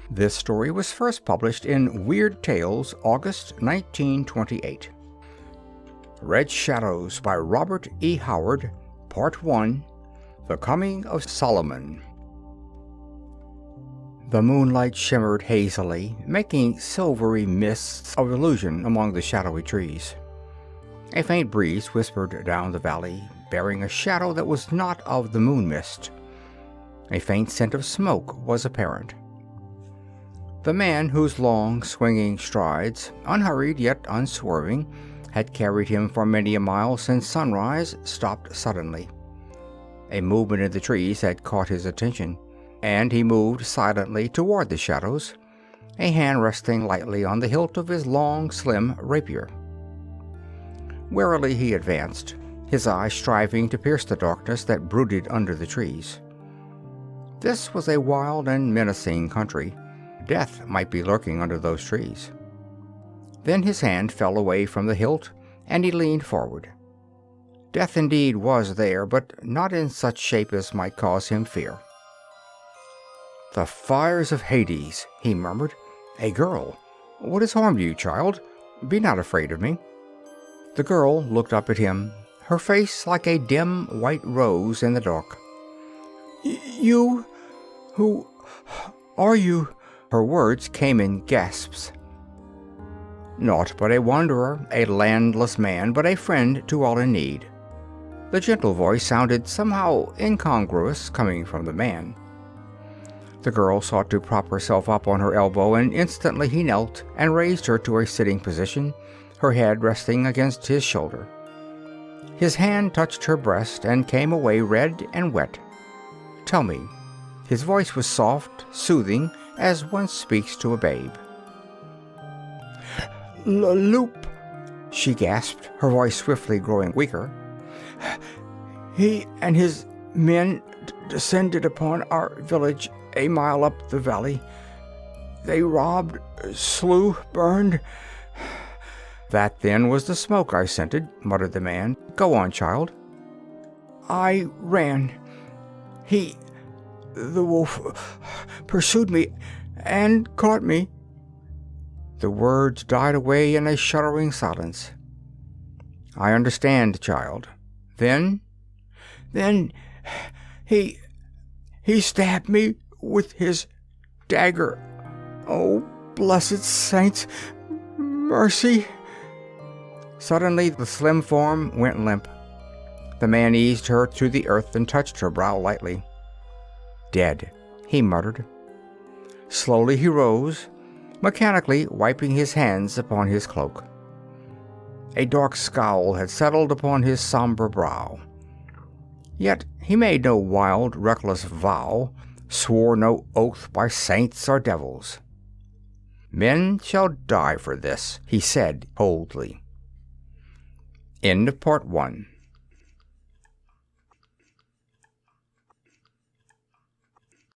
This story was first published in Weird Tales, August 1928. Red Shadows by Robert E. Howard, Part 1, The Coming of Solomon. The moonlight shimmered hazily, making silvery mists of illusion among the shadowy trees. A faint breeze whispered down the valley, bearing a shadow that was not of the moon mist. A faint scent of smoke was apparent. The man whose long, swinging strides, unhurried yet unswerving, had carried him for many a mile since sunrise, stopped suddenly. A movement in the trees had caught his attention, and he moved silently toward the shadows, a hand resting lightly on the hilt of his long, slim rapier. Warily he advanced, his eyes striving to pierce the darkness that brooded under the trees. This was a wild and menacing country. Death might be lurking under those trees. Then his hand fell away from the hilt, and he leaned forward. Death indeed was there, but not in such shape as might cause him fear. "The fires of Hades," he murmured. "A girl. What has harmed you, child? Be not afraid of me." The girl looked up at him, her face like a dim white rose in the dark. "You? Who are you?" Her words came in gasps. "Naught but a wanderer, a landless man, but a friend to all in need." The gentle voice sounded somehow incongruous coming from the man. The girl sought to prop herself up on her elbow, and instantly he knelt and raised her to a sitting position, her head resting against his shoulder. His hand touched her breast and came away red and wet. "Tell me." His voice was soft, soothing, as one speaks to a babe. "Loup," she gasped, her voice swiftly growing weaker. "He and his men descended upon our village a mile up the valley. They robbed, slew, burned." "That, then, was the smoke I scented," muttered the man. "Go on, child." "I ran. The wolf pursued me and caught me." The words died away in a shuddering silence. "I understand, child. Then?" "Then he stabbed me with his dagger. Oh, blessed saints, mercy!" Suddenly the slim form went limp. The man eased her to the earth and touched her brow lightly. "Dead," he muttered. Slowly he rose, mechanically wiping his hands upon his cloak. A dark scowl had settled upon his somber brow. Yet he made no wild, reckless vow, swore no oath by saints or devils. "Men shall die for this," he said coldly. End of Part 1.